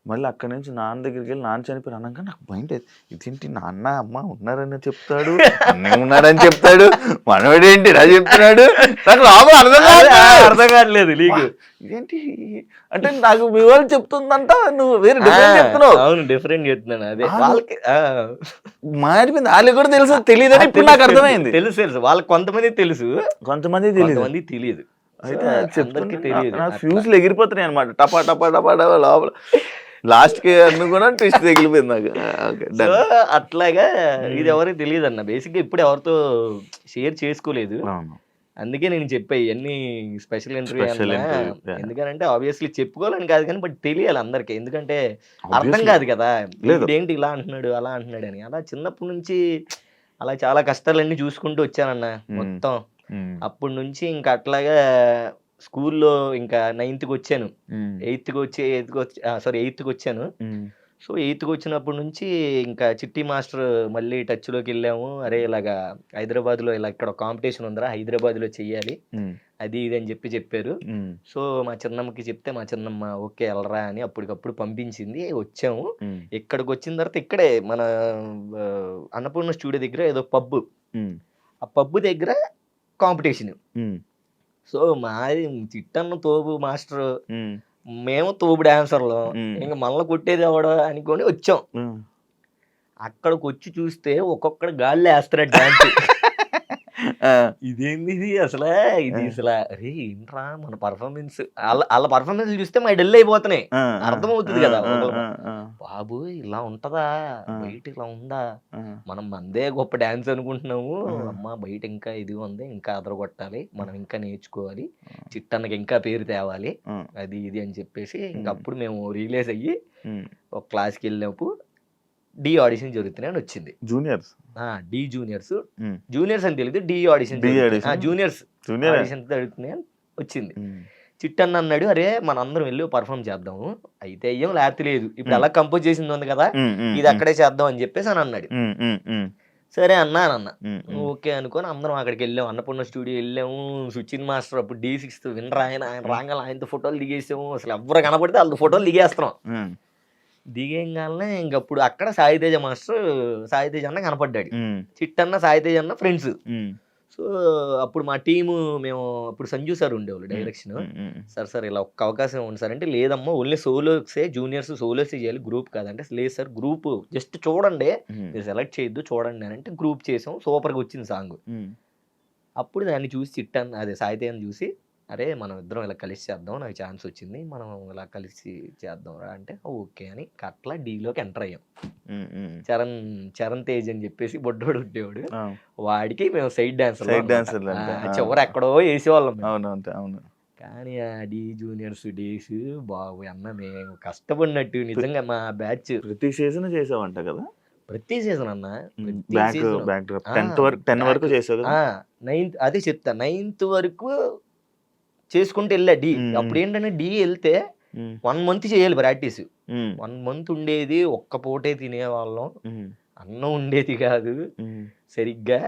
మళ్ళీ అక్కడి నుంచి నాన్న దగ్గరికి వెళ్ళి నాన్న చనిపోయారు అన్నాక నాకు భయం. ఇదేంటి నాన్న అమ్మ ఉన్నారని చెప్తాడు, అన్నయ్య ఉన్నాడని చెప్తాడు, మనవాడేంటి ఇలా చెప్తున్నాడు, నాకు లోపల అర్థం కావట్లేదు నీకు. ఇదేంటి అంటే నాకు మీ వాళ్ళు చెప్తుందంట, నువ్వు వేరే డిఫరెంట్ చెప్తున్నావు. అవును డిఫరెంట్ చెప్తున్నాను. అదే వాళ్ళకి మారిపోయింది. వాళ్ళకి కూడా తెలుసు తెలియదని ఇప్పుడు నాకు అర్థమైంది. తెలుసు తెలుసు వాళ్ళకి కొంతమంది తెలుసు, కొంతమంది తెలియదు. అయితే అందరికి తెలియదు. ఫ్యూజ్లు ఎగిరిపోతున్నాయి అనమాట, టపా టపా టపా టపా లోపల. లాస్ట్ కి అన్ని కూడా ట్విస్ట్ తగిలిపోయింది నాకు. అట్లాగా ఇది ఎవరికి తెలియదు అన్న. బేసిక్ గా ఇప్పుడు ఎవరితో షేర్ చేసుకోలేదు, అందుకే నేను చెప్పా ఇవన్నీ స్పెషల్ ఇంటర్వ్యూ. ఎందుకంటే ఆబ్వియస్లీ చెప్పుకోవాలని కాదు కానీ బట్ తెలియాలి అందరికి, ఎందుకంటే అర్థం కాదు కదా ఏంటి ఇలా అంటున్నాడు అలా అంటున్నాడు అని. అలా చిన్నప్పటి నుంచి అలా చాలా కష్టాలన్నీ చూసుకుంటూ వచ్చానన్న మొత్తం. అప్పటి నుంచి ఇంకా అట్లాగా స్కూల్లో ఇంకా 9th వచ్చాను, 8th వచ్చాను. సో 8th వచ్చినప్పటి నుంచి ఇంకా చిట్టి మాస్టర్ మళ్ళీ టచ్లోకి వెళ్ళాము. అరే ఇలాగా హైదరాబాద్లో ఇలా ఇక్కడ కాంపిటీషన్ ఉందిరా, హైదరాబాద్లో చెయ్యాలి అది ఇది అని చెప్పారు. సో మా చిన్నమ్మకి చెప్తే మా చిన్నమ్మ ఓకే వెళ్ళరా అని అప్పటికప్పుడు పంపించింది. వచ్చాము. ఇక్కడికి వచ్చిన తర్వాత ఇక్కడే మన అన్నపూర్ణ స్టూడియో దగ్గర ఏదో పబ్బు, ఆ పబ్బు దగ్గర కాంపిటీషన్. సో మాది చిట్టన్న తోపు మాస్టర్, మేము తోపు డాన్సర్లు, ఇంకా మళ్ళీ కొట్టేది ఎవడో అనుకొని వచ్చాం. అక్కడికి వచ్చి చూస్తే ఒక్కొక్కడు గాల్లో వేస్తున్నాడు డాన్స్. ఇదేంది ఇది అసలు అరే ఏంట్రా మన పర్ఫార్మెన్స్, వాళ్ళ పర్ఫార్మెన్స్ చూస్తే మా డెల్ అయిపోతున్నాయి, అర్థమవుతుంది కదా. బాబు ఇలా ఉంటదా, బయట ఇలా ఉందా, మనం మందే గొప్ప డాన్స్ అనుకుంటున్నాము, అమ్మ బయట ఇంకా ఇది ఉంది, ఇంకా అదరగొట్టాలి, మనం ఇంకా నేర్చుకోవాలి, చిట్టన్నకి ఇంకా పేరు తేవాలి అది ఇది అని చెప్పేసి ఇంకప్పుడు మేము రిలీజ్ అయ్యి ఒక క్లాస్కి వెళ్ళినప్పుడు డి ఆడిషన్ జరుగుతున్నాయి అని వచ్చింది. జూనియర్స్ డి జూనియర్స్ అని తెలియదు, డి ఆడిషన్ జూనియర్స్ ఆడిషన్ జరుగుతున్నాయి అని వచ్చింది. చిట్టన్న అన్నాడు అరే మనందరం వెళ్ళి పర్ఫామ్ చేద్దాము, అయితే అయ్యాం లేకపోతే లేదు, ఇప్పుడు అలా కంపోజ్ చేసింది ఉంది కదా ఇది అక్కడే చేద్దాం అని చెప్పేసి అని అన్నాడు. సరే అన్న ఓకే అనుకొని అందరం అక్కడికి వెళ్ళాము, అన్నపూర్ణ స్టూడియో వెళ్ళాము. సుచిన్ మాస్టర్ అప్పుడు D6 వినరా ఆయన రాగానే ఆయనతో ఫోటోలు దిగేసాము. అసలు ఎవరు కనపడితే వాళ్ళతో ఫోటోలు దిగేస్తున్నాం. దిగేగానే ఇంకప్పుడు అక్కడ సాయితేజ అన్న కనపడ్డాడు, చిట్టన్న సాయితేజ అన్న ఫ్రెండ్స్. సో అప్పుడు మా టీము మేము అప్పుడు సంజు సార్ ఉండేవాళ్ళు డైరెక్షన్. సార్ ఇలా ఒక్క అవకాశం ఉంది సార్ అంటే, లేదమ్మా ఓన్లీ సోలోసే, జూనియర్స్ సోలోసే చేయాలి, గ్రూప్ కాదంటే, లేదు సార్ గ్రూప్ జస్ట్ చూడండి, మీరు సెలెక్ట్ చేయొద్దు చూడండి అని అంటే గ్రూప్ చేసాం. సూపర్గా వచ్చింది సాంగ్. అప్పుడు దాన్ని చూసి చిట్టన్న అదే సాయితేజని చూసి అరే మనం ఇద్దరం ఇలా కలిసి చేద్దాం, నాకు ఛాన్స్ వచ్చింది, మనం ఇలా కలిసి చేద్దాం రా అంటే ఓకే అని అట్లా డీలోకి ఎంటర్ అయ్యాం. చరణ్ తేజ్ అని చెప్పేసి బొడ్డోడు ఉండేవాడు, వాడికి మేము సైడ్ డాన్సర్ చివరి ఎక్కడో వేసేవాళ్ళం. అవును. కానీ ఆ డి జూనియర్స్ డేస్ బాబు అన్న మేము కష్టపడినట్టు నిజంగా మా బ్యాచ్ ప్రతి సీజన్ చేసావంట కదా. ప్రతి సీజన్ అన్న 10 వరకు చేసావు. 9th అదే చెప్తా, 9th వరకు చేసుకుంటూ వెళ్ళా డి. అప్పుడు ఏంటంటే డి వెళ్తే 1 month చేయాలి ప్రాక్టీస్. 1 month ఉండేది, ఒక్క పూటే తినేవాళ్ళం, అన్నం ఉండేది కాదు సరిగ్గా,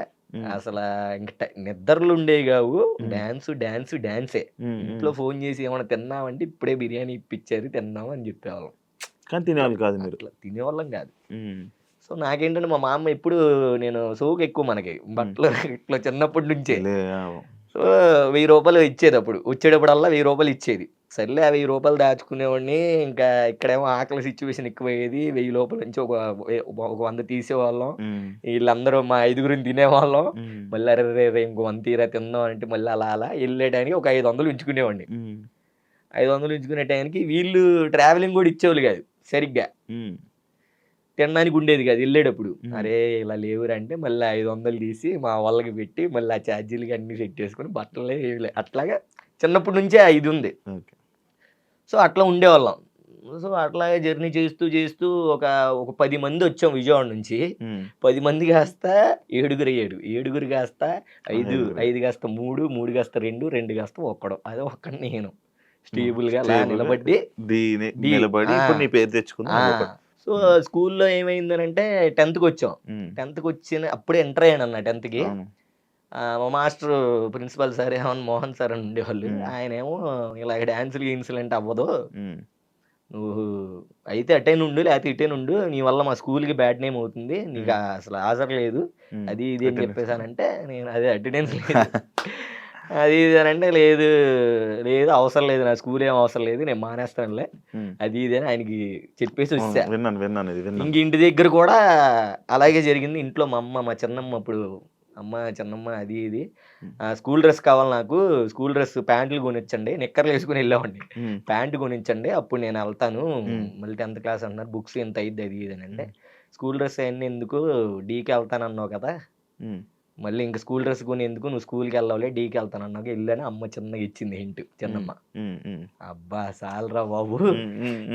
అసలు ఇంకా నిద్రలు ఉండేవి కావు, డాన్సే. ఇంట్లో ఫోన్ చేసి ఏమైనా తిన్నామంటే ఇప్పుడే బిర్యానీ ఇప్పించారు తిన్నాము అని చెప్పేవాళ్ళం, కానీ తినేవాళ్ళు కాదు, మీరు తినేవాళ్ళం కాదు. సో నాకేంటంటే మా మామ ఎప్పుడు నేను సోకు ఎక్కువ మనకి బట్టలు ఇట్లా చిన్నప్పటి నుంచే. సో 1000 రూపాయలు ఇచ్చేది, అప్పుడు వచ్చేటప్పుడల్లా 1000 రూపాయలు ఇచ్చేది. సర్లే ఆ 1000 రూపాయలు దాచుకునేవాడిని. ఇంకా ఇక్కడేమో ఆకలి సిచ్యువేషన్ ఎక్కువయ్యేది, 1000 రూపాయల నుంచి ఒక 100 తీసేవాళ్ళం. వీళ్ళందరూ మా 5గురిని తినేవాళ్ళం. మళ్ళీ అరే ఇంకో 100 తీరా తిందాం అంటే మళ్ళీ అలా వెళ్ళేటానికి ఒక 500 ఉంచుకునేవాడిని. 500 ఉంచుకునే టైంకి వీళ్ళు ట్రావెలింగ్ కూడా ఇచ్చేవాళ్ళు కాదు సరిగ్గా, తినడానికి ఉండేది కాదు వెళ్ళేటప్పుడు. అరే ఇలా లేవురా అంటే మళ్ళీ 500 తీసి మా వాళ్ళకి పెట్టి మళ్ళీ ఆ ఛార్జీలకి అన్ని సెట్ చేసుకుని బట్టలే వేయలే. అట్లాగా చిన్నప్పటి నుంచే ఇది ఉంది. సో అట్లా ఉండేవాళ్ళం. సో అట్లాగే జర్నీ చేస్తూ ఒక 10 మంది వచ్చాం విజయవాడ నుంచి. 10 మంది కాస్త 7గురు అయ్యాడు, 7గురు కాస్త 5 కాస్త 3 కాస్త 2 కాస్త ఒక్కడు. అదే ఒక్కడు నేను స్టేబుల్ గా నిలబడి నీ పేరు తెచ్చుకున్నా. సో స్కూల్లో ఏమైందనంటే 10th వచ్చాం. 10th వచ్చిన అప్పుడే ఎంటర్ అయ్యాను అన్న 10th. మా మాస్టర్ ప్రిన్సిపల్ సార్ ఏమన్నా మోహన్ సార్ అని ఉండేవాళ్ళు. ఆయన ఏమో ఇలా డాన్సులు ఇన్సిడెంట్ అవ్వదు, నువ్వు అయితే అటే నుండు లేకపోతే ఇటే నుండు, నీ వల్ల మా స్కూల్కి బ్యాడ్ నేమ్ అవుతుంది, నీకు అసలు హాజరు లేదు అది ఇది అని చెప్పేసానంటే, నేను అదే అటెండెన్స్ లేదు అది ఇది అని అంటే, లేదు లేదు అవసరం లేదు, నా స్కూల్ ఏం అవసరం లేదు, నేను మానేస్తానులే అది ఇది అని ఆయనకి చెప్పేసి వచ్చా. ఇంక ఇంటి దగ్గర కూడా అలాగే జరిగింది. ఇంట్లో మా చిన్నమ్మ అప్పుడు, అమ్మ చిన్నమ్మ అది ఇది స్కూల్ డ్రెస్ కావాలి నాకు, స్కూల్ డ్రెస్ ప్యాంట్లు కొనిచ్చండి, నిక్కర్లు వేసుకుని వెళ్ళామండి, ప్యాంటు కొనిచ్చండి అప్పుడు నేను వెళ్తాను, మళ్ళీ 10th క్లాస్ అంటున్నారు, బుక్స్ ఎంత అయ్యిద్ది అది ఇది అని అంటే, స్కూల్ డ్రెస్ అవన్నీ ఎందుకు, డీకి వెళ్తాను అన్నావు కదా, మళ్ళీ ఇంకా స్కూల్ డ్రెస్ కొని ఎందుకు, నువ్వు స్కూల్కి వెళ్ళాలి, డీకి వెళ్తాను అన్నాక వెళ్ళాను, అమ్మ చిన్నగా ఇచ్చింది హింట్, చిన్నమ్మ. అబ్బా చాలరా బాబు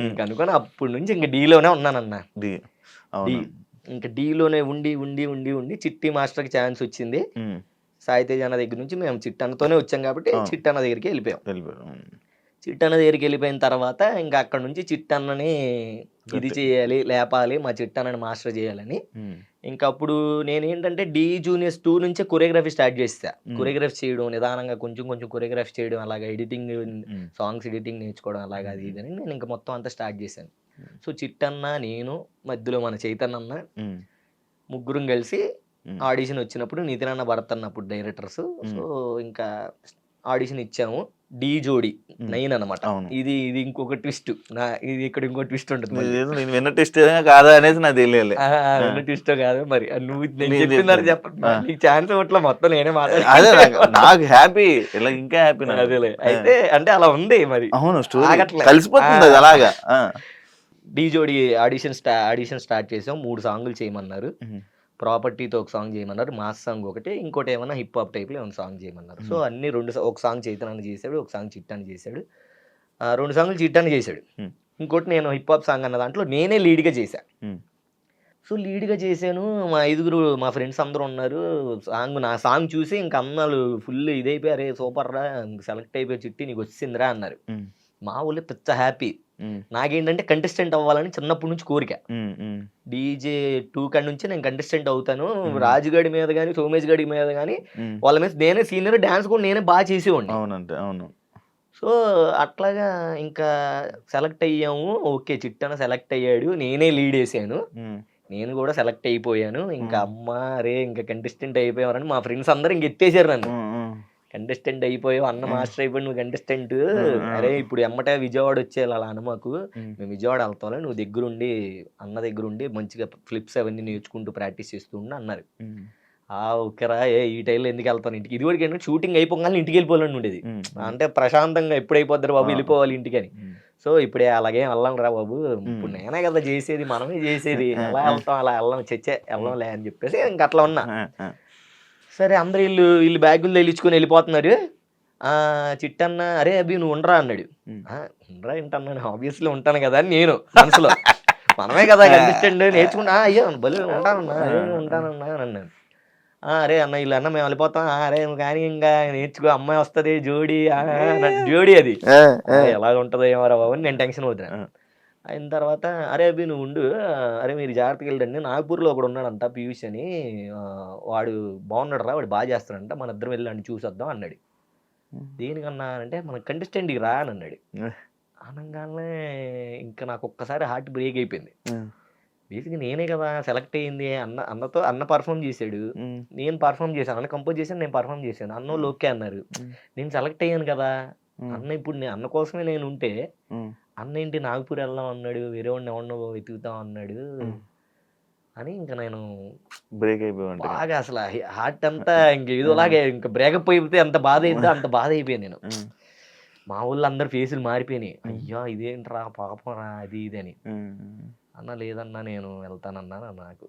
ఇంక అనుకోని అప్పటి నుంచి ఇంక డీలోనే ఉన్నానన్న. డీ ఇంకా డీలోనే ఉండి ఉండి ఉండి ఉండి చిట్టి మాస్టర్కి ఛాన్స్ వచ్చింది. సాయితేజ్ అన్న దగ్గర నుంచి మేము చిట్టన్నతోనే వచ్చాం కాబట్టి చిట్టన్న దగ్గరికి వెళ్ళిపోయాం. చిట్టన్న దగ్గరికి వెళ్ళిపోయిన తర్వాత ఇంకా అక్కడ నుంచి చిట్టన్నని ఇది చేయాలి, లేపాలి, మా చిట్టన్నని మాస్టర్ చేయాలని. ఇంకా అప్పుడు నేనేంటంటే డి జూనియర్స్ 2 నుంచే కొరియోగ్రఫీ స్టార్ట్ చేస్తా. కొరియోగ్రఫీ చేయడం నిదానంగా కొంచెం కొంచెం కొరియోగ్రఫీ చేయడం, అలాగా ఎడిటింగ్, సాంగ్స్ ఎడిటింగ్ నేర్చుకోవడం, అలాగా అది ఇది అని నేను ఇంకా మొత్తం అంతా స్టార్ట్ చేశాను. సో చిట్టన్న, నేను, మధ్యలో మన చైతన్య అన్న, ముగ్గురం కలిసి ఆడిషన్ వచ్చినప్పుడు నితిన్ అన్న, భరత్ అన్న అప్పుడు డైరెక్టర్స్. సో ఇంకా ఆడిషన్ ఇచ్చాము. డి జోడి 9 అనమాట. ఇది ఇది ఇంకొక ట్విస్ట్, ఇది ఇక్కడ ఇంకో ట్విస్ట్ ఉంటుంది. నేను విన్న ట్విస్ట్ కాదా అనేది నాకు తెలియాలి. విన్న ట్విస్ట్ కాదు మరి, నువ్వు చెప్పినారు చెప్పండి, నీకు ఛాన్స్ ఇవ్వట్లా, మొత్తం నేనే మాట్లాడే. నాకు హ్యాపీ, ఇలా ఇంకా హ్యాపీ. అదేలే, అయితే అంటే అలా ఉంది మరి. అవును, కలిసిపోతుంది అలాగా. డి జోడి ఆడిషన్ స్టార్ట్ చేసాం. 3 సాంగులు చేయమన్నారు. ప్రాపర్టీతో ఒక సాంగ్ చేయమన్నారు, మాస్ సాంగ్ ఒకటి, ఇంకోటి ఏమన్నా హిప్ హాప్ టైప్లో ఏమైనా సాంగ్ చేయమన్నారు. సో అన్ని ఒక సాంగ్ చైతన్య చేశాడు, ఒక సాంగ్ చిట్టాన్ని చేశాడు, 2 సాంగులు చిట్టాన్ని చేశాడు. ఇంకోటి నేను హిప్ హాప్ సాంగ్ అన్న దాంట్లో నేనే లీడ్గా చేశాను. సో లీడ్గా చేశాను. మా 5 మా ఫ్రెండ్స్ అందరూ ఉన్నారు. నా సాంగ్ చూసి ఇంక అన్నాళ్ళు ఫుల్ ఇదైపోయి, అరే సూపర్ రా, సెలెక్ట్ అయిపోయి చిట్టి, నీకు వచ్చిందిరా అన్నారు. మా ఊళ్ళో పెద్ద హ్యాపీ. నాకేంటంటే కంటెస్టెంట్ అవ్వాలని చిన్నప్పటి నుంచి కోరిక. డీజే 2 కాడి నుంచి నేను కంటెస్టెంట్ అవుతాను, రాజుగాడి మీద కానీ సోమేష్ గడి మీద కానీ వాళ్ళ మీద నేనే సీనియర్, డాన్స్ కూడా నేనే బాగా చేసేవాడిని. అవును. సో అట్లాగా ఇంకా సెలెక్ట్ అయ్యాము. ఓకే, చిట్టన సెలెక్ట్ అయ్యాడు, నేనే లీడ్ వేసాను, నేను కూడా సెలెక్ట్ అయిపోయాను. ఇంకా అమ్మ రే ఇంకా కంటెస్టెంట్ అయిపోయామని మా ఫ్రెండ్స్ అందరూ ఇంక ఎత్తేసారు నన్ను. కంటెస్టెంట్ అయిపోయావు, అన్న మాస్టర్ అయిపోయి నువ్వు కంటెస్టెంట్, అరే ఇప్పుడు ఎమ్మటే విజయవాడ వచ్చేయాలి, అలా అనమాకు, మేము విజయవాడ వెళ్తాం, నువ్వు దగ్గరుండి అన్న దగ్గరుండి మంచిగా ఫ్లిప్స్ అవన్నీ నేర్చుకుంటూ ప్రాక్టీస్ చేస్తూ ఉండి అన్నారు. ఓకేరా, ఈ టైంలో ఎందుకు వెళ్తాను ఇంటికి, ఇది వరకు ఏంటంటే షూటింగ్ అయిపోగానే ఇంటికి వెళ్ళిపోవాలని ఉండేది, అంటే ప్రశాంతంగా ఎప్పుడు అయిపోద్దారు బాబు వెళ్ళిపోవాలి ఇంటికి అని. సో ఇప్పుడే అలాగే వెళ్ళం రా బాబు, ఇప్పుడు నేనే కదా చేసేది, మనమే చేసేది, ఎలా వెళ్తాం, అలా వెళ్ళంలే అని చెప్పేసి ఇంక అట్లా ఉన్నా. సరే అందరు వీళ్ళు బ్యాగులు తెచ్చుకొని వెళ్ళిపోతున్నారు. చిట్టన్న, అరే అభి నువ్వు ఉండరా అన్నాడు. ఉండరా ఏంటన్నాను, ఆబ్వియస్లీ ఉంటాను కదా అని నేను మనసులో, మనమే కదా కంటెస్టెంట్ నేర్చుకుంటా, అయ్యో బలు ఉంటానన్నా అని అన్నాను. అరే అన్న వీళ్ళు అన్న మేము వెళ్ళిపోతాం, అరే నువ్వు కానీ ఇంకా నేర్చుకో, అమ్మాయి వస్తుంది జోడి, జోడి అది ఎలాగ ఉంటుందో ఏమరా బాబు అని నేను టెన్షన్ అవుతున్నాను. అయిన తర్వాత అరే అభి నువ్వు ఉండు, అరే మీరు జాగ్రత్తగా వెళ్ళండి, నాగపూర్లో ఒకడు ఉన్నాడంట పీయూష్ అని, వాడు బాగున్నాడు రా, వాడు బాగా చేస్తాడంట, మన ఇద్దరం వెళ్ళండి చూసొద్దాం అన్నాడు. దేనికన్నా అంటే మన కంటెస్టెంట్కి రా అని అన్నాడు. అనగానే ఇంకా నాకు ఒక్కసారి హార్ట్ బ్రేక్ అయిపోయింది. బేసిక్గా నేనే కదా సెలెక్ట్ అయ్యింది, అన్న పర్ఫామ్ చేశాడు, నేను పర్ఫామ్ చేశాను, అన్న కంపోజ్ చేశాను, నేను పర్ఫామ్ చేశాను, అన్న వాళ్ళు ఓకే అన్నారు, నేను సెలెక్ట్ అయ్యాను కదా అన్న. ఇప్పుడు అన్న కోసమే నేను ఉంటే అన్న ఏంటి నాగపూర్ వెళ్దాం అన్నాడు, వేరే వాడిని ఎవరినో వెతుకుతాం అన్నాడు అని ఇంకా నేను బ్రేక్ అయిపోయాను బాగా. అసలు హార్ట్ అంతా ఇంక ఏదోలాగే ఇంకా బ్రేకప్ అయిపోతే ఎంత బాధ అయిందో అంత బాధ అయిపోయాను నేను. మా ఊళ్ళో అందరు ఫేసులు మారిపోయినాయి, అయ్యో ఇదేంట్రా పాపం రా అది ఇది అని. అన్న లేదన్నా నేను వెళ్తానన్నా, నాకు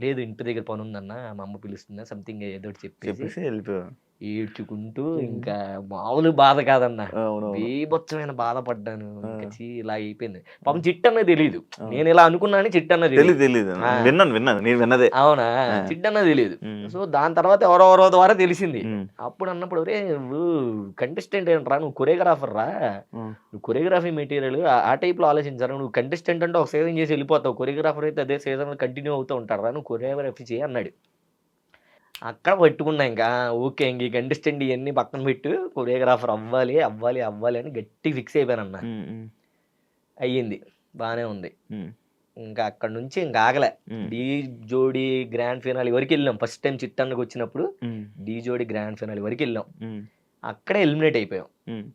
లేదు ఇంటి దగ్గర పని ఉందన్న, మా అమ్మ పిలుస్తుందా సంథింగ్ ఏదో చెప్పేసి వెళ్ళిపోయాను. ఏడ్చుకుంటూ ఇంకా మామూలు బాధ కాదన్న, బీభత్సమైన బాధపడ్డాను. ఇలా అయిపోయింది. పాపం చిట్టన్న తెలీదు, నేను ఇలా అనుకున్నాను, చిట్టన్న తెలీదు. అవునా, చిట్టన్న తెలీదు. సో దాని తర్వాత ఎవరెవరో ద్వారా తెలిసింది. అప్పుడు అన్నప్పుడు రే నువ్వు కంటెస్టెంట్ ఏంట్రా, నువ్వు కొరియోగ్రాఫర్ రా, నువ్వు కొరియోగ్రఫీ మెటీరియల్ ఆ టైప్ లో ఆలోచించారా, నువ్వు కంటెస్టెంట్ అంటే ఒక సీజన్ చేసి వెళ్ళిపోతావు, కొరియోగ్రాఫర్ అయితే అదే సీజన్ కంటిన్యూ అవుతూ ఉంటారా, నువ్వు కొరియోగ్రఫీ చేయి అన్నాడు. అక్కడ పట్టుకున్నా ఇంకా ఓకే, ఇంక ఈ కంటెస్టెంట్ ఇవన్నీ పక్కన పెట్టు, కొరియోగ్రాఫర్ అవ్వాలి అని గట్టి ఫిక్స్ అయిపోయానన్న. అయ్యింది, బాగానే ఉంది. ఉమ్, ఇంకా అక్కడ నుంచి ఇంకా ఆగలే. ఉమ్, డీ జోడి గ్రాండ్ ఫినాలి వరకు వెళ్ళాం. ఫస్ట్ టైం చిట్టన్నకు వచ్చినప్పుడు ఉమ్, డీ జోడి గ్రాండ్ ఫినాలి వరకు వెళ్ళాం. ఉమ్, అక్కడే ఎలిమినేట్ అయిపోయాం. ఉమ్,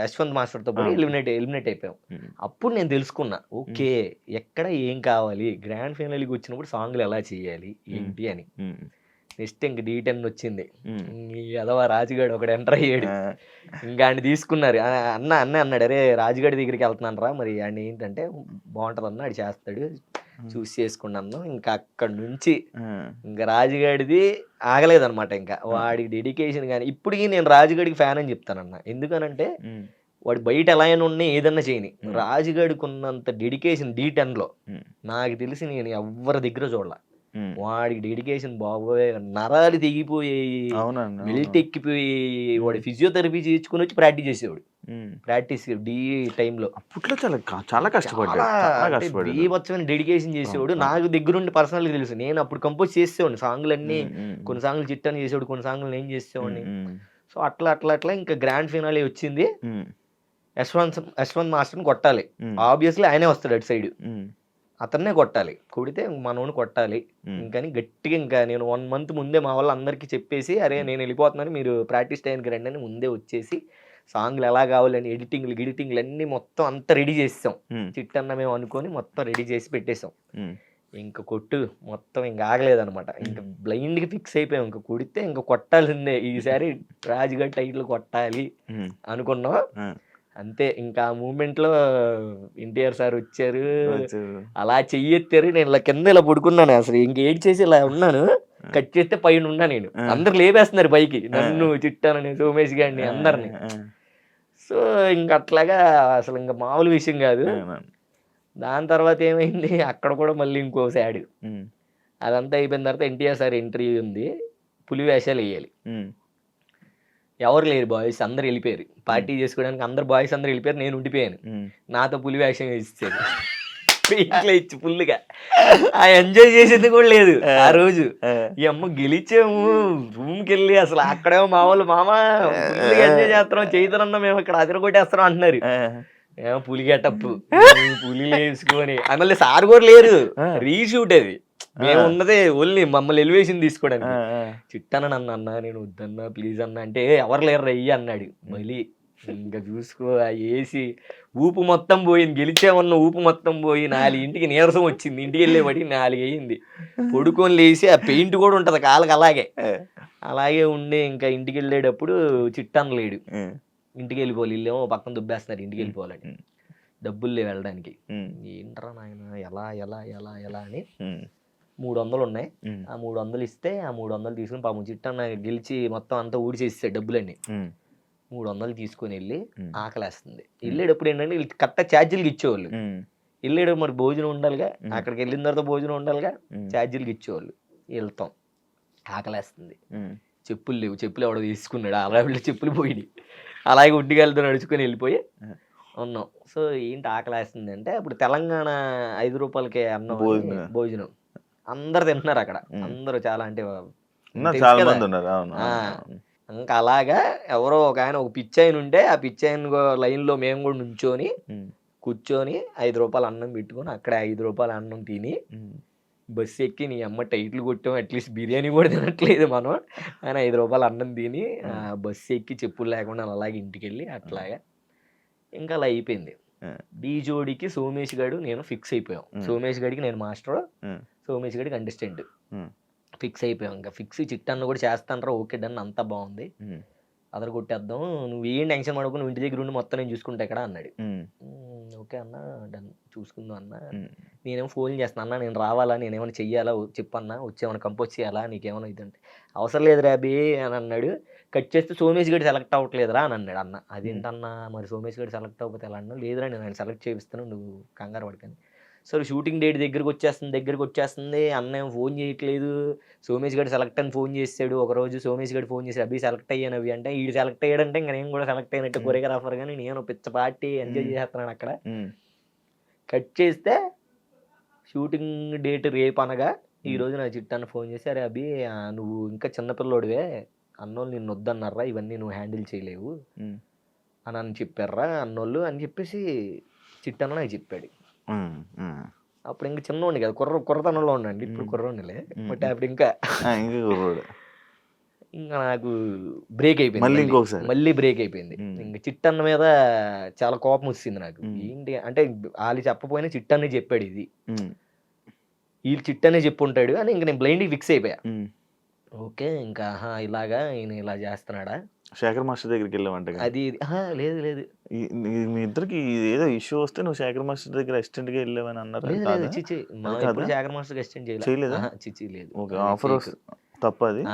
యశ్వంత్ మాస్టర్తో పోయి ఎలిమినేట్ అయిపోయాం. ఉమ్, అప్పుడు నేను తెలుసుకున్నా, ఓకే ఎక్కడ ఏం కావాలి, గ్రాండ్ ఫైనల్కి వచ్చినప్పుడు సాంగ్లు ఎలా చేయాలి ఏంటి అని. ఉమ్, నెక్స్ట్ ఇంక D10 వచ్చింది. ఉమ్. ఈ అదవా రాజుగాడు ఒకడు ఎంటర్ అయ్యాడు. ఆ, ఇంకా ఆయన తీసుకున్నారు. అన్న అన్నాడు, అరే రాజుగాడి దగ్గరికి వెళ్తున్నాను రా, మరి ఆయన ఏంటంటే బాగుంటుంది అన్న, ఆడు చేస్తాడు, చూసి చేసుకున్నాను. ఇంకా అక్కడి నుంచి ఆ, ఇంకా రాజుగాడిది ఆగలేదన్నమాట. ఇంకా వాడికి డెడికేషన్ కానీ ఇప్పటికీ నేను రాజుగాడికి ఫ్యాన్ అని చెప్తానన్న. ఎందుకనంటే ఉమ్, వాడు బయట ఎలా అయినా ఉన్నా ఏదన్నా చేయని, రాజుగాడికి ఉన్నంత డెడికేషన్ D10లో ఉమ్, నాకు తెలిసి నేను ఎవరి దగ్గర చూడాల. ఉమ్. వాడికి డెడికేషన్ బాబోయ్, నరాలు తెగిపోయాయి, అవునండి, బెల్ట్ ఎక్కిపోయి, వాడు ఫిజియోథెరపీ చేయించుకుని వచ్చి ప్రాక్టీస్ చేసేవాడు. ఉమ్. ప్రాక్టీస్ డీ టైంలో అప్పట్లో చాలా కష్టపడ్డాడు, చాలా కష్టపడ్డాడు. బీభత్సమైన డెడికేషన్ చేసేవాడు. నాకు దగ్గరుండి పర్సనల్గా తెలుసు. నేను అప్పుడు కంపోజ్ చేసేవాడిని సాంగ్లన్నీ. ఉమ్, ఉమ్, కొన్ని సాంగ్లు చిట్టని చేసేవాడు, కొన్ని సాంగ్లు నేను చేసేవాడిని. ఉమ్, సో అట్లా ఇంకా గ్రాండ్ ఫినాలే వచ్చింది. ఉమ్, యశ్వంత్ మాస్టర్ని కొట్టాలి. ఉమ్, ఆబ్వియస్లీ ఆయనే వస్తాడు అటు సైడ్, ఉమ్, అతన్నే కొట్టాలి. కొడితే మనోని కొట్టాలి. ఇంకని గట్టిగా ఇంకా నేను 1 month ముందే మా వాళ్ళు అందరికీ చెప్పేసి, అరే నేను వెళ్ళిపోతున్నాను, మీరు ప్రాక్టీస్ టైంకి రండి అని ముందే వచ్చేసి సాంగ్లు ఎలా కావాలని గిడిటింగ్లు అన్నీ మొత్తం అంతా రెడీ చేసాం. ఉమ్, చిట్టన్న మేము అనుకొని మొత్తం రెడీ చేసి పెట్టేసాం. ఉమ్, ఇంకా కొట్టు మొత్తం ఇంకా ఆగలేదనమాట. ఇంకా బ్లైండ్గా ఫిక్స్ అయిపోయాం. ఇంకా కొడితే ఇంకా కొట్టాల్సిందే, ఈసారి రాజుగారి టైటిల్ కొట్టాలి ఉమ్, అనుకున్నాం. ఉమ్. అంతే. ఇంకా ఆ మూమెంట్లో ఎన్టీఆర్ సార్ వచ్చారు, వచ్చారు. అలా చెయ్యెత్తారు. నేను ఇలా కింద ఇలా పడుకున్నాను. అసలు ఇంకేం చేసి ఇలా ఉన్నాను. కట్ చేస్తే పైన ఉన్నా నేను. అందరు లేపేస్తున్నారు పైకి, నన్ను, చిట్టానని, సోమేష్ గారిని, అందరిని. సో ఇంక అట్లాగా అసలు ఇంకా మామూలు విషయం కాదు. దాని తర్వాత ఏమైంది, అక్కడ కూడా మళ్ళీ ఇంకో సాడ్. ఉమ్, అదంతా అయిపోయిన తర్వాత ఎన్టీఆర్ సార్ ఎంట్రీ ఉంది, పులి వేషాలు వేయాలి. ఉమ్, ఎవరు లేరు, బాయ్స్ అందరు వెళ్ళిపోయారు. పార్టీ చేసుకోవడానికి అందరు బాయ్స్ అందరు వెళ్ళిపోయారు. నేను ఉండిపోయాను. ఉమ్. నాతో పులి వేషం వేసేది ఇంట్లో ఇచ్చి ఫుల్గా. ఆ ఎంజాయ్ చేసేది కూడా లేదు ఆ రోజు. ఈ అమ్మ గెలిచాము, రూమ్కి వెళ్ళి అసలు అక్కడేమో మా వాళ్ళు, మామ ఫుల్గా ఎంజాయ్ చేస్తున్నాం, చైతన్య మేము ఇక్కడ అదరగొట్టేస్తున్నాం అంటున్నారు. ఏమో పులి గెటప్, పులి వేసుకొని. మళ్ళీ సార్ కూడా లేరు, రీషూట్ అది. మేము ఉన్నదే ఓన్లీ మమ్మల్ని ఎలివేషన్ తీసుకోవడానికి. చిట్టాన అన్న, నేను వద్దన్నా ప్లీజ్ అన్న అంటే, ఎవరు లేరు రయ్యి అన్నాడు. మళ్ళీ ఇంకా చూసుకో, వేసి ఊపు మొత్తం పోయింది. గెలిచామన్న ఊపు మొత్తం పోయి 4 నీరసం వచ్చింది. ఇంటికి వెళ్ళేవాడికి 4 అయ్యింది. పడుకొని లేచి ఆ పెయింట్ కూడా ఉంటుంది కాళ్ళకి, అలాగే ఉండి ఇంకా ఇంటికి వెళ్ళేటప్పుడు చిట్టాన లేడు. ఇంటికి వెళ్ళిపోవాలి, ఇల్లేమో పక్కన దుబ్బేస్తున్నారు, ఇంటికి వెళ్ళిపోవాలని. డబ్బులు లేవు వెళ్ళడానికి. ఏంట్రా నాయన, ఎలా ఎలా ఎలా ఎలా అని 300 ఉన్నాయి. ఆ 300 ఇస్తే ఆ 300 తీసుకుని పాపం చిట్టన్న గెలిచి మొత్తం అంతా ఊడిచేస్తాడు డబ్బులన్నీ. 300 తీసుకొని వెళ్ళి ఆకలేస్తుంది. వెళ్ళేటప్పుడు ఏంటంటే వీళ్ళు కరెక్ట్గా ఛార్జీలకి ఇచ్చేవాళ్ళు. వెళ్ళేటప్పుడు మరి భోజనం ఉండాలిగా, అక్కడికి వెళ్ళిన తర్వాత భోజనం ఉండాలిగా, ఛార్జీలకి ఇచ్చేవాళ్ళు. వెళ్తాం, ఆకలేస్తుంది, చెప్పులు లేవు, చెప్పులు ఎవడో తీసుకున్నాడు, అలా చెప్పులు పోయి అలాగే ఉడ్డిగాలతో నడుచుకొని వెళ్ళిపోయి ఉన్నాం. సో ఏంటి ఆకలేస్తుంది అంటే, అప్పుడు తెలంగాణ 5 రూపాయలకే అన్నం, భోజనం అందరు తింటున్నారు అక్కడ. అందరూ చాలా అంటే చాలా మంది ఉన్నారు. ఇంకా అలాగా ఎవరో ఒక ఆయన, ఒక పిచ్చాయన ఉంటే, ఆ పిచ్చాయన లైన్లో మేము కూడా నుంచొని కూర్చొని 5 రూపాయలు అన్నం పెట్టుకొని అక్కడ 5 రూపాయల అన్నం తిని బస్సు ఎక్కి, నీ అమ్మ టైట్లు కొట్టాం, అట్లీస్ట్ బిర్యానీ కూడా తినట్లేదు మనం ఆయన 5 రూపాయలు అన్నం తిని బస్సు ఎక్కి చెప్పులు లేకుండా అలాగే ఇంటికి వెళ్ళి అట్లాగా ఇంకా అలా అయిపోయింది. డీ జోడికి సోమేష్ గారు నేను ఫిక్స్ అయిపోయాం. సోమేష్ గడికి నేను మాస్టర్, సోమేష్ గడికి కంటెస్టెంట్ ఫిక్స్ అయిపోయాం. ఇంకా ఫిక్స్. చిట్టన్న కూడా చేస్తానరా, ఓకే డన్, అంతా బాగుంది, అదరు కొట్టేద్దాం, నువ్వు ఏం టెన్షన్ పడకు, నువ్వు ఇంటి దగ్గర ఉండి మొత్తం నేను చూసుకుంటా ఇక్కడ అన్నాడు. ఓకే అన్న, డన్, చూసుకుందాం అన్న. నేనేమో ఫోన్ చేస్తాను, అన్న నేను రావాలా, నేనేమైనా చెయ్యాలా చెప్పన్నా, వచ్చేమైనా కంపోజ్ చేయాలా, నీకేమైనా ఇదంటే అవసరం లేదు రాబీ అని అన్నాడు. కట్ చేస్తే సోమేష్ గడి సెలెక్ట్ అవ్వట్లేదురా అని అన్నాడు. అన్న అదేంటన్నా, మరి సోమేష్ గడి సెలెక్ట్ అవ్వకపోతే ఎలా అన్నా, లేదురా నేను ఆయన సెలెక్ట్ చేపిస్తాను, నువ్వు కంగారు పడకని. సరే షూటింగ్ డేట్ దగ్గరికి వచ్చేస్తుంది, అన్న ఏమో ఫోన్ చేయట్లేదు. సోమేష్ గడి సెలెక్ట్ అని ఫోన్ చేశాడు ఒకరోజు. సోమేష్ గడి ఫోన్ చేసి, అభి సెలెక్ట్ అయ్యాను అవి అంటే, వీడు సెలెక్ట్ అయ్యాడంటే ఇంకా నేను కూడా సెలెక్ట్ అయినట్టు కొరియోగ్రాఫర్. కానీ నేను పిచ్చ పార్టీ ఎంజాయ్ చేస్తున్నాను అక్కడ. కట్ చేస్తే షూటింగ్ డేట్ రేపు అనగా, ఈరోజు నా చిట్టాన్ని ఫోన్ చేసి, అరే అభి నువ్వు ఇంకా చిన్నపిల్లోడివే, అన్నోళ్ళు నిన్ను వద్దన్నారా, ఇవన్నీ నువ్వు హ్యాండిల్ చేయలేవు అని చెప్పారా అన్నోళ్ళు అని చెప్పేసి చిట్టన్న నాకు చెప్పాడు. ఉమ్, ఉమ్. అప్పుడు ఇంకా చిన్నోండి కదా, కుర్రతనంలో ఉండండి, ఇప్పుడు కుర్రోనిలే, బట్ అప్పుడు ఇంకా ఇంకా కుర్రోడు. ఇంకా నాకు బ్రేక్ అయిపోయింది, మళ్ళీ ఇంకొకసారి. మళ్ళీ బ్రేక్ అయిపోయింది. ఇంకా చిట్టన్న మీద చాలా కోపం వచ్చింది నాకు. ఏంటి అంటే వాళ్ళు చెప్పపోయినా చిట్టన్నే చెప్పాడు ఇది, వీళ్ళు చిట్టనే చెప్పుంటాడు అని ఇంకా నేను బ్లైండ్గా ఫిక్స్ అయిపోయా. ఓకే ఇంకా ఇలాగా ఈయన ఇలా చేస్తున్నాడా. శేఖర్ మాస్టర్ దగ్గరికి వెళ్ళామంట. అది లేదు లేదు, మీ ఇద్దరికి ఏదో ఇష్యూ వస్తే నువ్వు శేఖర్ మాస్టర్ దగ్గర అసిస్టెంట్ గా వెళ్ళావని అన్నారు. చిచి ఎప్పుడు శేఖర్ మాస్టర్ అసిస్టెంట్ చేయలేదా? చిచి లేదు. ఆఫర్ తప్పది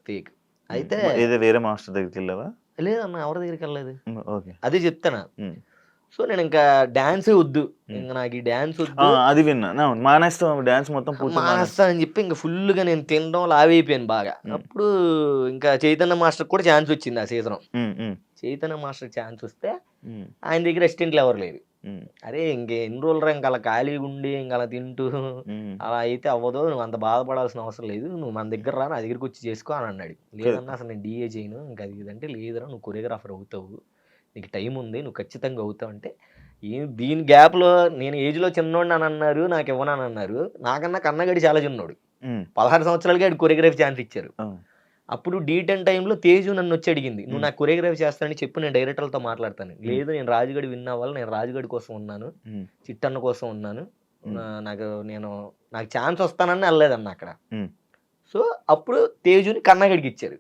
ఫేక్. అయితే ఏదో వేరే మాస్టర్ దగ్గరికి వెళ్ళావా? లేదన్న, ఎవరి దగ్గరికి వెళ్ళలేదు. ఓకే, అదే చెప్తానా. సో నేను ఇంకా డాన్సే వద్దు, ఇంకా నాకు ఈ డాన్స్ వద్దు, అది విన్నా, మానేస్తాం డాన్స్ మొత్తం మానేస్తా అని చెప్పి ఇంకా ఫుల్ గా నేను తినడం లావైపోయాను బాగా. అప్పుడు ఇంకా చైతన్య మాస్టర్ కూడా ఛాన్స్ వచ్చింది ఆ సీజన్. చైతన్య మాస్టర్ ఛాన్స్ వస్తే ఆయన దగ్గర అసిస్టెంట్లు ఎవరు లేరు. అరే ఇంకెన్ని రోజులు ఇంకా అలా ఖాళీగా ఉండి ఇంకా అలా తింటూ అలా అయితే అవ్వదు, నువ్వు అంత బాధపడాల్సిన అవసరం లేదు, నువ్వు మన దగ్గర రా, నా దగ్గరికి వచ్చి చేసుకో అని అన్నాడు. లేదన్నా అసలు నేను డిఏ చేయను ఇంకా అది ఇదంటే, లేదురా నువ్వు కొరియోగ్రాఫర్ అవుతావు, నీకు టైం ఉంది, నువ్వు ఖచ్చితంగా అవుతావు అంటే, దీని గ్యాప్లో నేను ఏజ్లో చిన్నోడు అని అన్నారు, నాకు ఇవ్వనని అన్నారు. నాకన్నా కన్నగడి చాలా చిన్నోడు, 16 సంవత్సరాలకి ఆడు కొరియోగ్రఫీ ఛాన్స్ ఇచ్చారు. అప్పుడు D10 టైంలో తేజు నన్ను వచ్చి అడిగింది, నువ్వు నాకు కొరియోగ్రఫీ చేస్తానని చెప్పు, నేను డైరెక్టర్లతో మాట్లాడతాను. లేదు నేను రాజుగడి విన్న వాళ్ళు, నేను రాజుగడి కోసం ఉన్నాను, చిట్టన్న కోసం ఉన్నాను, నాకు ఛాన్స్ వస్తానని వెళ్ళలేదన్న అక్కడ. సో అప్పుడు తేజుని కన్నగడికి ఇచ్చారు.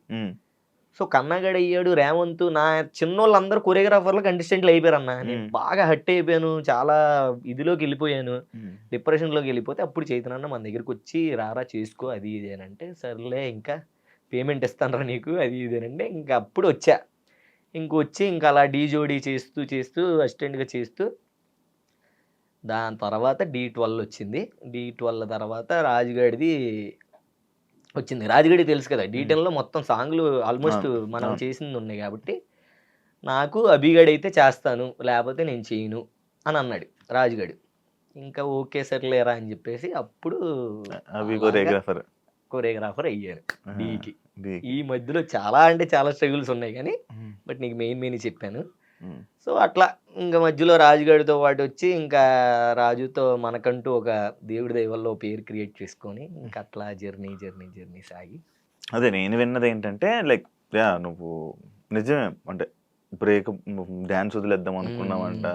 సో కన్నగడ అయ్యాడు, రేవంత్, నా చిన్నోళ్ళందరూ కొరియోగ్రాఫర్లకు కంటెస్టెంట్లు అయిపోయారు అన్న. నేను బాగా హట్ అయిపోయాను, చాలా ఇదిలోకి వెళ్ళిపోయాను, డిప్రెషన్లోకి వెళ్ళిపోతే అప్పుడు చైతన్య మన దగ్గరికి వచ్చి రారా చేసుకో అది ఇది అని అంటే, సర్లే ఇంకా పేమెంట్ ఇస్తానరా నీకు అది ఇది అంటే, ఇంకా అప్పుడు వచ్చా. ఇంకొచ్చి ఇంకా అలా డీజోడీ చేస్తూ చేస్తూ అసిస్టెంట్గా చేస్తూ, దాని తర్వాత D12 వచ్చింది. D12 తర్వాత రాజుగాడిది వచ్చింది. రాజుగడి తెలుసు కదా, D10లో మొత్తం సాంగ్లు ఆల్మోస్ట్ మనం చేసింది ఉన్నాయి కాబట్టి, నాకు అభిగడి అయితే చేస్తాను లేకపోతే నేను చేయను అని అన్నాడు రాజుగడు. ఇంకా ఓకే సర్లేరా అని చెప్పేసి అప్పుడు కొరియోగ్రాఫర్ అయ్యాను డీకి. ఈ మధ్యలో చాలా అంటే చాలా స్ట్రగుల్స్ ఉన్నాయి కానీ, బట్ నీకు మెయిన్ చెప్పాను. సో అట్లా ఇంకా మధ్యలో రాజుగాడితో పాటు వచ్చి ఇంకా రాజుతో మనకంటూ ఒక దేవుడి దైవల్లో పేరు క్రియేట్ చేసుకొని ఇంకా అట్లా జర్నీ సాగి. అదే నేను విన్నది ఏంటంటే లైక్ నువ్వు నిజమే అంటే బ్రేక్ డాన్స్ వదిలేద్దాం అనుకున్నావంట.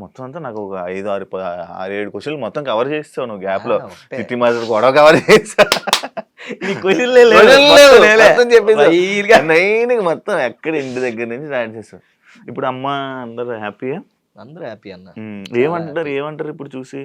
మొత్తం అంతా నాకు ఒక 5-6-7 క్వశ్చన్లు మొత్తం కవర్ చేస్తావు నువ్వు గ్యాప్ లో. సిటీ మాస్టర్ గొడవ కవర్ చేస్తావు మొత్తం ఎక్కడ ఇంటి దగ్గర నుంచి డాన్స్ చేస్తావు. ఇప్పుడు అమ్మ అందరు హ్యాపీయా? అందరూ హ్యాపీ అన్న. ఏమంటారు ఇప్పుడు చూసి